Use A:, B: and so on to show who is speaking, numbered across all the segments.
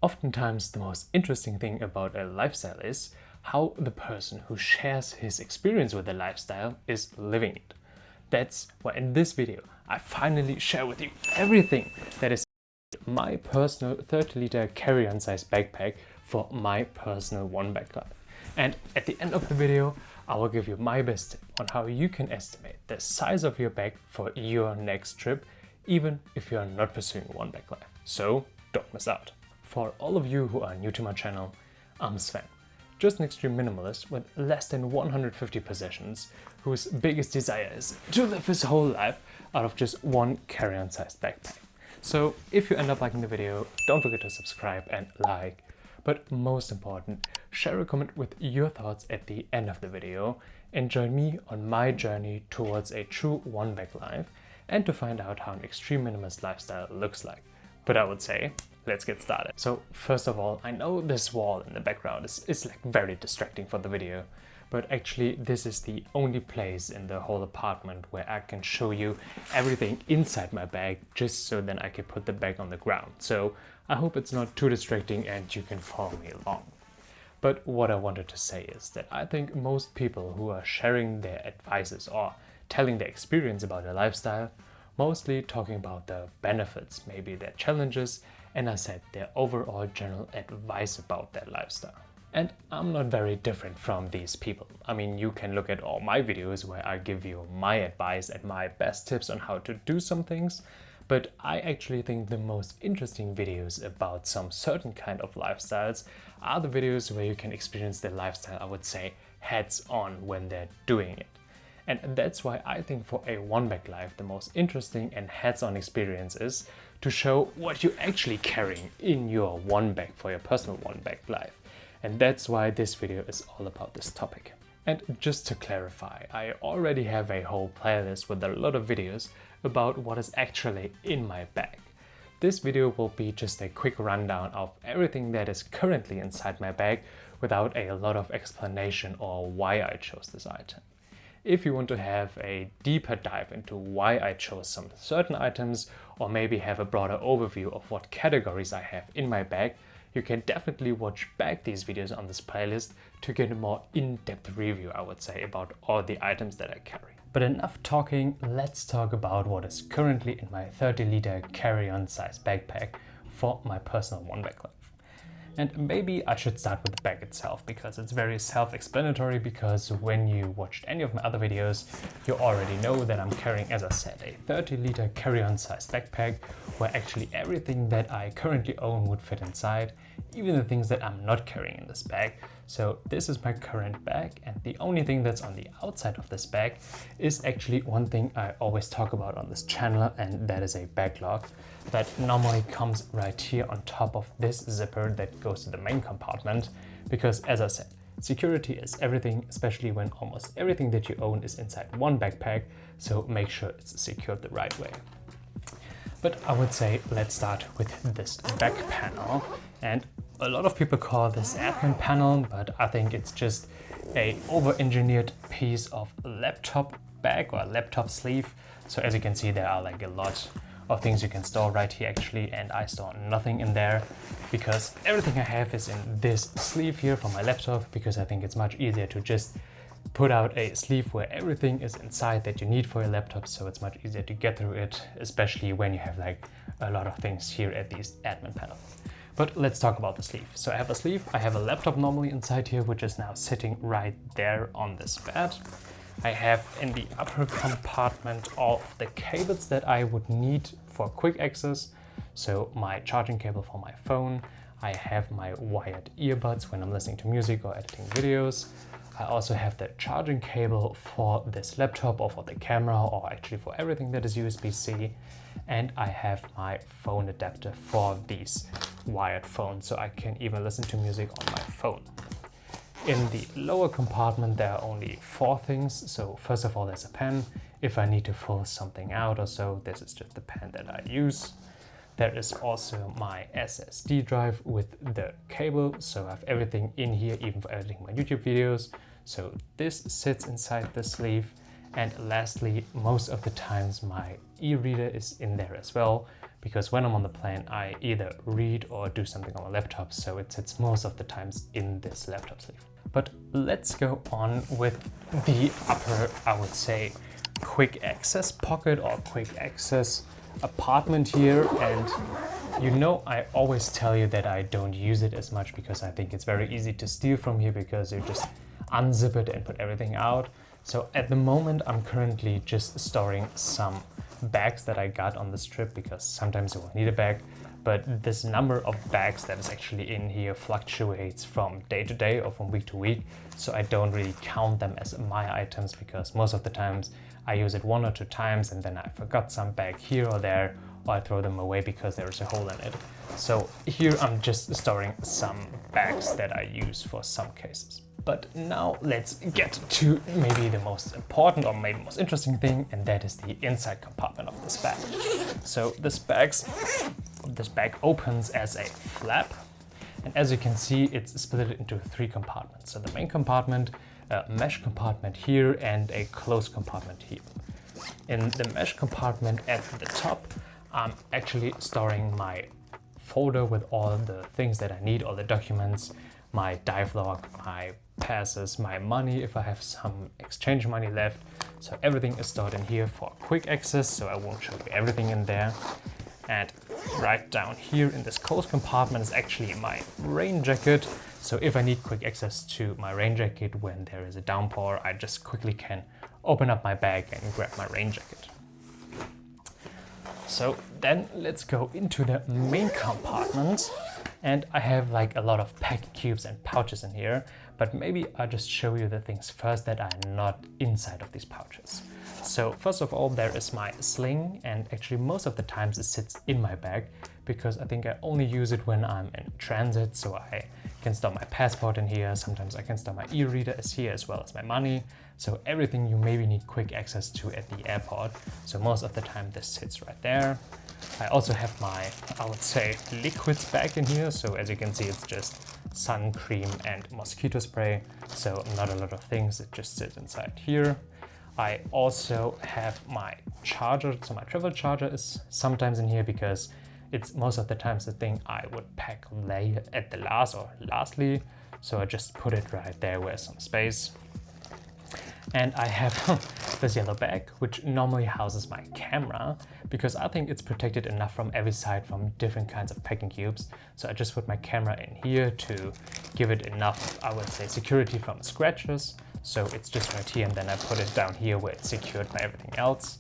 A: Oftentimes, the most interesting thing about a lifestyle is how the person who shares his experience with the lifestyle is living it. That's why in this video, I finally share with you everything that is my personal 30-liter carry-on size backpack for my personal one-bag life. And at the end of the video, I will give you my best tip on how you can estimate the size of your bag for your next trip, even if you are not pursuing a one-bag life. So don't miss out. For all of you who are new to my channel, I'm Sven, just an extreme minimalist with less than 150 possessions, whose biggest desire is to live his whole life out of just one carry-on sized backpack. So if you end up liking the video, don't forget to subscribe and like. But most important, share a comment with your thoughts at the end of the video and join me on my journey towards a true one-bag life and to find out how an extreme minimalist lifestyle looks like. But I would say, let's get started. So first of all, I know this wall in the background is like very distracting for the video, but actually this is the only place in the whole apartment where I can show you everything inside my bag, just so then I can put the bag on the ground. So I hope it's not too distracting and you can follow me along. But what I wanted to say is that I think most people who are sharing their advices or telling their experience about their lifestyle, mostly talking about the benefits, maybe their challenges, and I said their overall general advice about their lifestyle. And I'm not very different from these people. I mean, you can look at all my videos where I give you my advice and my best tips on how to do some things, but I actually think the most interesting videos about some certain kind of lifestyles are the videos where you can experience the lifestyle, I would say, heads on when they're doing it. And that's why I think for a one-bag life, the most interesting and hands-on experience is to show what you're actually carrying in your one bag for your personal one-bag life. And that's why this video is all about this topic. And just to clarify, I already have a whole playlist with a lot of videos about what is actually in my bag. This video will be just a quick rundown of everything that is currently inside my bag without a lot of explanation or why I chose this item. If you want to have a deeper dive into why I chose some certain items, or maybe have a broader overview of what categories I have in my bag, you can definitely watch back these videos on this playlist to get a more in-depth review, I would say, about all the items that I carry. But enough talking, let's talk about what is currently in my 30-liter carry-on size backpack for my personal one-bag life. And maybe I should start with the bag itself, because it's very self-explanatory, because when you watched any of my other videos, you already know that I'm carrying, as I said, a 30-liter carry-on size backpack where actually everything that I currently own would fit inside, even the things that I'm not carrying in this bag. So this is my current bag, and the only thing that's on the outside of this bag is actually one thing I always talk about on this channel, and that is a bag lock that normally comes right here on top of this zipper that goes to the main compartment, because as I said, security is everything, especially when almost everything that you own is inside one backpack, so make sure it's secured the right way. But I would say let's start with this back panel, and a lot of people call this admin panel, but I think it's just a over-engineered piece of laptop bag or laptop sleeve. So as you can see, there are like a lot of things you can store right here actually, and I store nothing in there because everything I have is in this sleeve here for my laptop, because I think it's much easier to just put out a sleeve where everything is inside that you need for your laptop, so it's much easier to get through it, especially when you have like a lot of things here at this admin panel. But let's talk about the sleeve. So I have a sleeve, I have a laptop normally inside here, which is now sitting right there on this bed. I have in the upper compartment all of the cables that I would need for quick access. So my charging cable for my phone, I have my wired earbuds when I'm listening to music or editing videos. I also have the charging cable for this laptop or for the camera, or actually for everything that is USB-C. And I have my phone adapter for these wired phones, so I can even listen to music on my phone. In the lower compartment, there are only 4 things. So first of all, there's a pen. If I need to fill something out or so, this is just the pen that I use. There is also my SSD drive with the cable. So I have everything in here, even for editing my YouTube videos. So this sits inside the sleeve. And lastly, most of the times my e-reader is in there as well, because when I'm on the plane, I either read or do something on my laptop, so it sits most of the times in this laptop sleeve. But let's go on with the upper, I would say, quick access pocket or quick access apartment here. And you know, I always tell you that I don't use it as much because I think it's very easy to steal from here, because you just unzip it and put everything out. So at the moment, I'm currently just storing some bags that I got on this trip, because sometimes you will need a bag. But this number of bags that is actually in here fluctuates from day to day or from week to week. So I don't really count them as my items, because most of the times I use it 1 or 2 times and then I forgot some bag here or there, or I throw them away because there is a hole in it. So here I'm just storing some bags that I use for some cases. But now let's get to maybe the most important or maybe most interesting thing, and that is the inside compartment of this bag. So this bag opens as a flap, and as you can see, it's split into 3 compartments. So the main compartment, a mesh compartment here, and a closed compartment here. In the mesh compartment at the top, I'm actually storing my folder with all the things that I need, all the documents, my dive log, my passes, my money if I have some exchange money left. So everything is stored in here for quick access, so I won't show you everything in there. And right down here in this closed compartment is actually my rain jacket. So if I need quick access to my rain jacket when there is a downpour, I just quickly can open up my bag and grab my rain jacket. So then let's go into the main compartment. And I have like a lot of packing cubes and pouches in here, but maybe I'll just show you the things first that are not inside of these pouches. So first of all, there is my sling, and actually most of the times it sits in my bag, because I think I only use it when I'm in transit, so I can store my passport in here. Sometimes I can store my e-reader as here, as well as my money. So everything you maybe need quick access to at the airport. So most of the time this sits right there. I also have my, I would say, liquids bag in here. So as you can see, it's just sun cream and mosquito spray. So not a lot of things, it just sits inside here. I also have my charger. So my travel charger is sometimes in here, because it's most of the times the thing I would pack at the lastly. So I just put it right there where some space. And I have this yellow bag, which normally houses my camera, because I think it's protected enough from every side from different kinds of packing cubes. So I just put my camera in here to give it enough, I would say, security from scratches. So it's just right here, and then I put it down here where it's secured by everything else.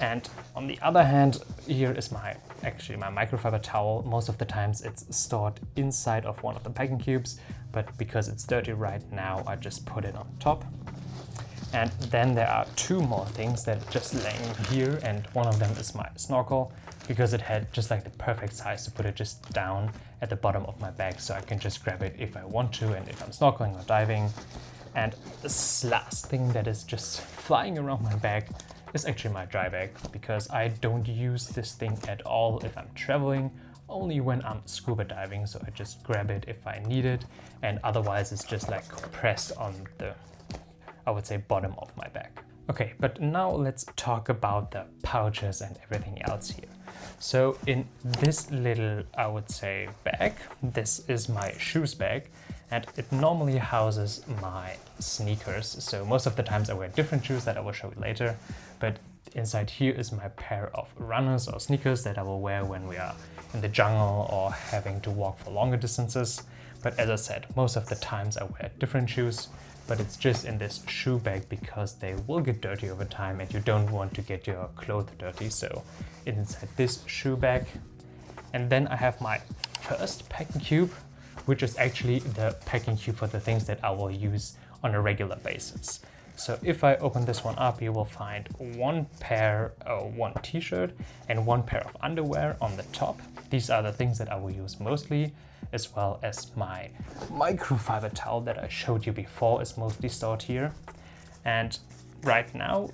A: And on the other hand, here is my microfiber towel. Most of the times it's stored inside of one of the packing cubes, but because it's dirty right now, I just put it on top. And then there are 2 more things that are just laying here, and one of them is my snorkel, because it had just like the perfect size to put it just down at the bottom of my bag, so I can just grab it if I want to and if I'm snorkeling or diving. And this last thing that is just flying around my bag is actually my dry bag, because I don't use this thing at all if I'm traveling, only when I'm scuba diving, so I just grab it if I need it, and otherwise it's just like compressed on the, I would say, bottom of my bag. Okay, but now let's talk about the pouches and everything else here. So in this little, I would say, bag, this is my shoes bag, and it normally houses my sneakers. So most of the times I wear different shoes that I will show you later, but inside here is my pair of runners or sneakers that I will wear when we are in the jungle or having to walk for longer distances. But as I said, most of the times I wear different shoes, but it's just in this shoe bag because they will get dirty over time and you don't want to get your clothes dirty. So it's inside this shoe bag. And then I have my first packing cube, which is actually the packing cube for the things that I will use on a regular basis. So if I open this one up, you will find one t-shirt and one pair of underwear on the top. These are the things that I will use mostly, as well as my microfiber towel that I showed you before is mostly stored here. And right now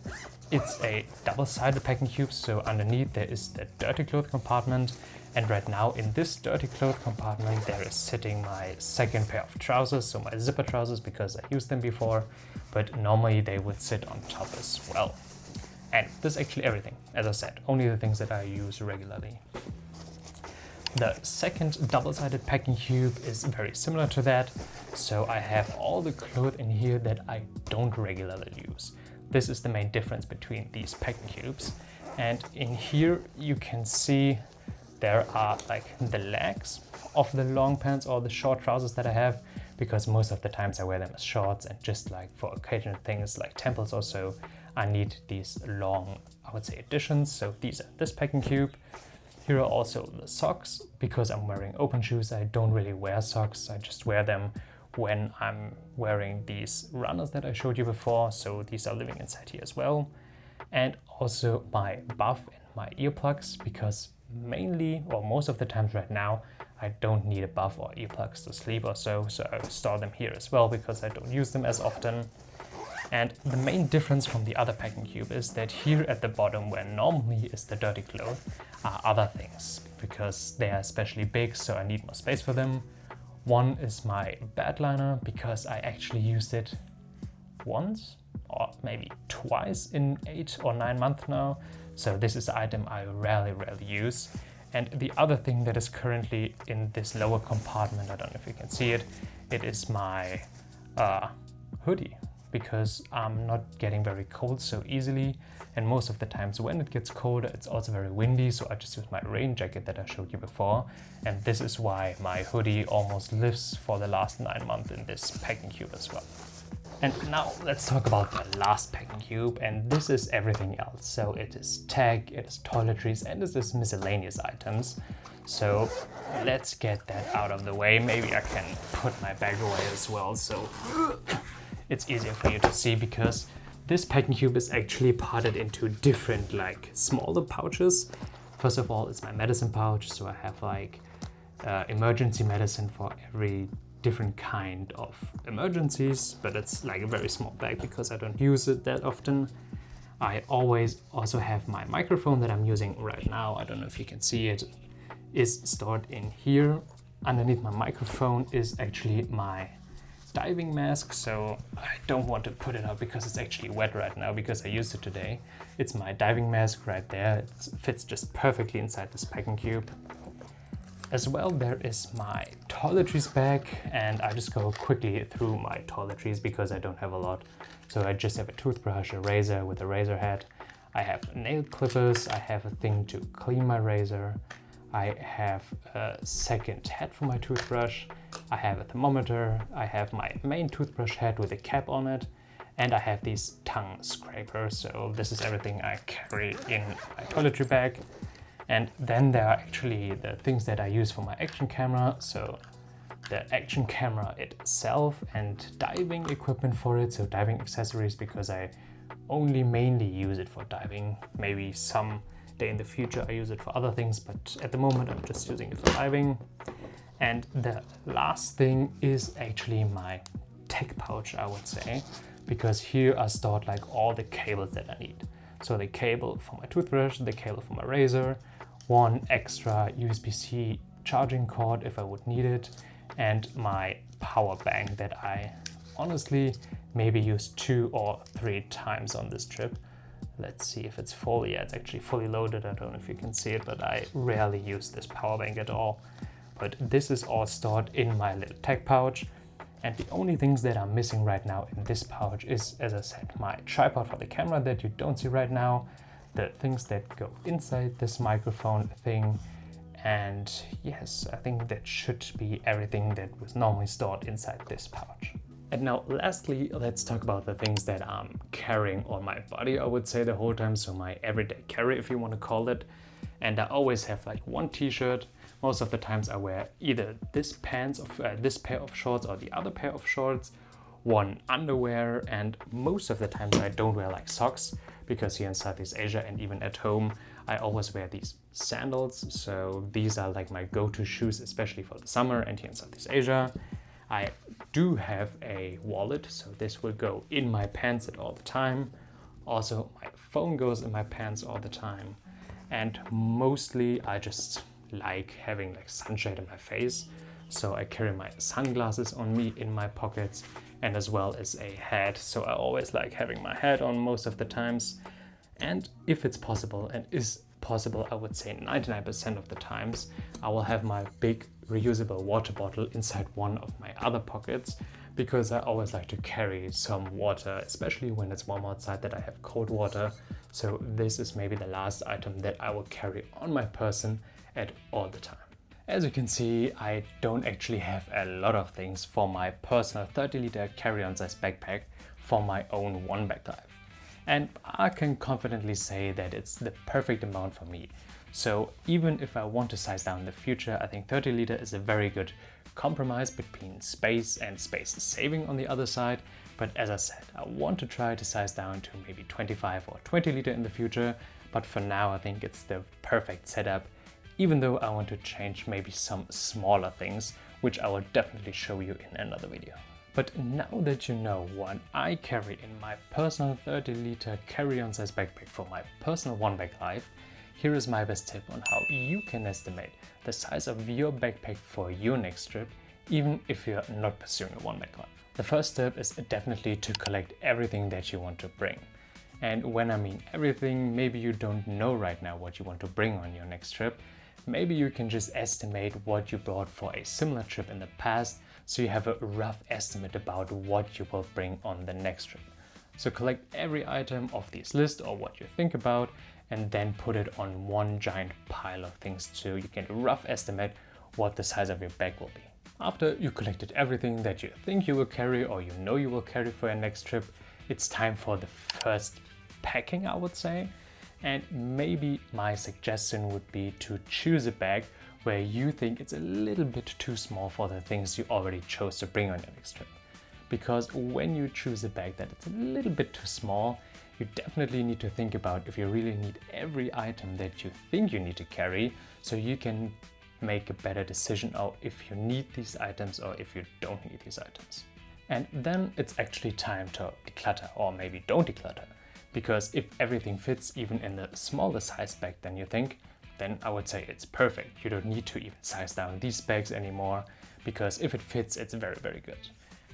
A: it's a double-sided packing cube, so underneath there is the dirty clothes compartment. And right now in this dirty clothes compartment there is sitting my second pair of trousers, so my zipper trousers, because I used them before, but normally they would sit on top as well. And this is actually everything, as I said, only the things that I use regularly. The second double-sided packing cube is very similar to that. So I have all the clothes in here that I don't regularly use. This is the main difference between these packing cubes. And in here you can see there are like the legs of the long pants or the short trousers that I have, because most of the times I wear them as shorts, and just like for occasional things like temples or so, I need these long, I would say, additions. So these are this packing cube. Here are also the socks. Because I'm wearing open shoes, I don't really wear socks. I just wear them when I'm wearing these runners that I showed you before. So these are living inside here as well. And also my buff and my earplugs, because mainly, or most of the times right now, I don't need a buff or earplugs to sleep or so I store them here as well because I don't use them as often. And the main difference from the other packing cube is that here at the bottom, where normally is the dirty clothes, are other things, because they are especially big, so I need more space for them. One is my bed liner, because I actually used it once or maybe twice in 8 or 9 months now. So this is an item I rarely use. And the other thing that is currently in this lower compartment, I don't know if you can see it, it is my hoodie, because I'm not getting very cold so easily. And most of the times when it gets colder, it's also very windy, so I just use my rain jacket that I showed you before. And this is why my hoodie almost lives for the last 9 months in this packing cube as well. And now let's talk about the last packing cube, and this is everything else. So it is tech, it is toiletries, and it is miscellaneous items. So let's get that out of the way. Maybe I can put my bag away as well, so it's easier for you to see, because this packing cube is actually parted into different like smaller pouches. First of all, it's my medicine pouch, so I have like emergency medicine for every different kind of emergencies, but it's like a very small bag because I don't use it that often. I always also have my microphone that I'm using right now. I don't know if you can see it, is stored in here. Underneath my microphone is actually my diving mask, so I don't want to put it out because it's actually wet right now because I used it today. It's my diving mask right there. It fits just perfectly inside this packing cube. As well, there is my toiletries bag, and I just go quickly through my toiletries because I don't have a lot. So I just have a toothbrush, a razor with a razor head. I have nail clippers, I have a thing to clean my razor. I have a second head for my toothbrush. I have a thermometer. I have my main toothbrush head with a cap on it. And I have these tongue scrapers. So this is everything I carry in my toiletry bag. And then there are actually the things that I use for my action camera. So the action camera itself and diving equipment for it. So diving accessories, because I only mainly use it for diving. Maybe some day in the future I use it for other things, but at the moment I'm just using it for diving. And the last thing is actually my tech pouch, I would say, because here are stored like all the cables that I need. So the cable for my toothbrush, the cable for my razor, one extra USB-C charging cord if I would need it, and my power bank that I honestly maybe use 2 or 3 times on this trip. Let's see if it's full. Yeah, it's actually fully loaded. I don't know if you can see it, but I rarely use this power bank at all. But this is all stored in my little tech pouch. And the only things that are missing right now in this pouch is, as I said, my tripod for the camera that you don't see right now, the things that go inside this microphone thing. And yes, I think that should be everything that was normally stored inside this pouch. And now lastly, let's talk about the things that I'm carrying on my body, I would say, the whole time. So my everyday carry, if you want to call it. And I always have like one t-shirt. Most of the times I wear either this pair of shorts or the other pair of shorts, one underwear, and most of the times I don't wear like socks, because here in Southeast Asia and even at home, I always wear these sandals. So these are like my go-to shoes, especially for the summer and here in Southeast Asia. I do have a wallet, so this will go in my pants at all the time. Also, my phone goes in my pants all the time. And mostly I just like having like sunshade in my face. So I carry my sunglasses on me in my pockets, and as well as a hat. So I always like having my hat on most of the times. And if it's possible, and is possible, I would say 99% of the times, I will have my big reusable water bottle inside one of my other pockets, because I always like to carry some water, especially when it's warm outside, that I have cold water. So this is maybe the last item that I will carry on my person at all the time. As you can see, I don't actually have a lot of things for my personal 30-liter carry-on size backpack for my own one-bag life. And I can confidently say that it's the perfect amount for me. So even if I want to size down in the future, I think 30-liter is a very good compromise between space and space saving on the other side. But as I said, I want to try to size down to maybe 25 or 20-liter in the future. But for now, I think it's the perfect setup, even though I want to change maybe some smaller things, which I will definitely show you in another video. But now that you know what I carry in my personal 30-liter carry-on size backpack for my personal one-bag life, here is my best tip on how you can estimate the size of your backpack for your next trip, even if you're not pursuing a one-bag life. The first step is definitely to collect everything that you want to bring. And when I mean everything, maybe you don't know right now what you want to bring on your next trip. Maybe you can just estimate what you brought for a similar trip in the past, so you have a rough estimate about what you will bring on the next trip. So collect every item of this list or what you think about, and then put it on one giant pile of things so you get a rough estimate what the size of your bag will be. After you collected everything that you think you will carry or you know you will carry for your next trip, it's time for the first packing, I would say. And maybe my suggestion would be to choose a bag where you think it's a little bit too small for the things you already chose to bring on your next trip. Because when you choose a bag that it's a little bit too small, you definitely need to think about if you really need every item that you think you need to carry, so you can make a better decision of if you need these items or if you don't need these items. And then it's actually time to declutter, or maybe don't declutter. Because if everything fits even in the smaller size bag than you think, then I would say it's perfect. You don't need to even size down these bags anymore, because if it fits, it's very, very good.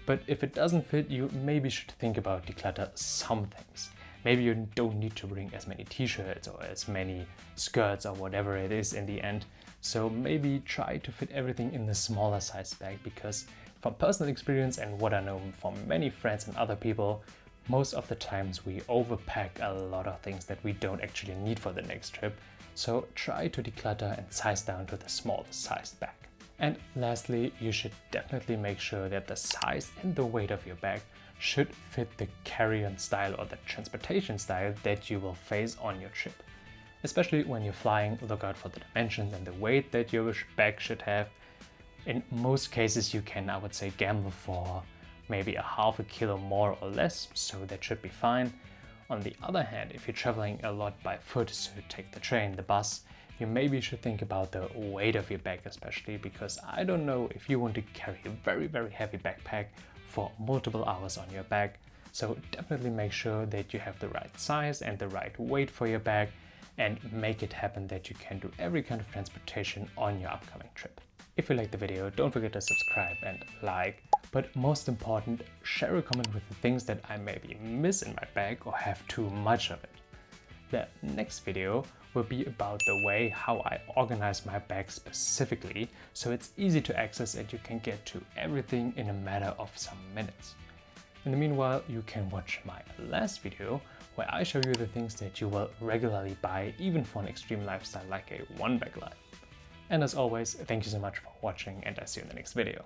A: But if it doesn't fit, you maybe should think about declutter some things. Maybe you don't need to bring as many t-shirts or as many skirts or whatever it is in the end. So maybe try to fit everything in the smaller size bag, because from personal experience and what I know from many friends and other people, most of the times we overpack a lot of things that we don't actually need for the next trip. So try to declutter and size down to the smallest sized bag. And lastly, you should definitely make sure that the size and the weight of your bag should fit the carry-on style or the transportation style that you will face on your trip. Especially when you're flying, look out for the dimensions and the weight that your bag should have. In most cases you can, I would say, gamble for maybe a half a kilo more or less, so that should be fine. On the other hand, if you're traveling a lot by foot, so take the train, the bus, you maybe should think about the weight of your bag especially, because I don't know if you want to carry a very, very heavy backpack for multiple hours on your bag. So definitely make sure that you have the right size and the right weight for your bag, and make it happen that you can do every kind of transportation on your upcoming trip. If you liked the video, don't forget to subscribe and like, but most important, share a comment with the things that I maybe miss in my bag or have too much of it. The next video will be about the way how I organize my bag specifically, so it's easy to access and you can get to everything in a matter of some minutes. In the meanwhile, you can watch my last video where I show you the things that you will regularly buy even for an extreme lifestyle like a one-bag life. And as always, thank you so much for watching, and I see you in the next video.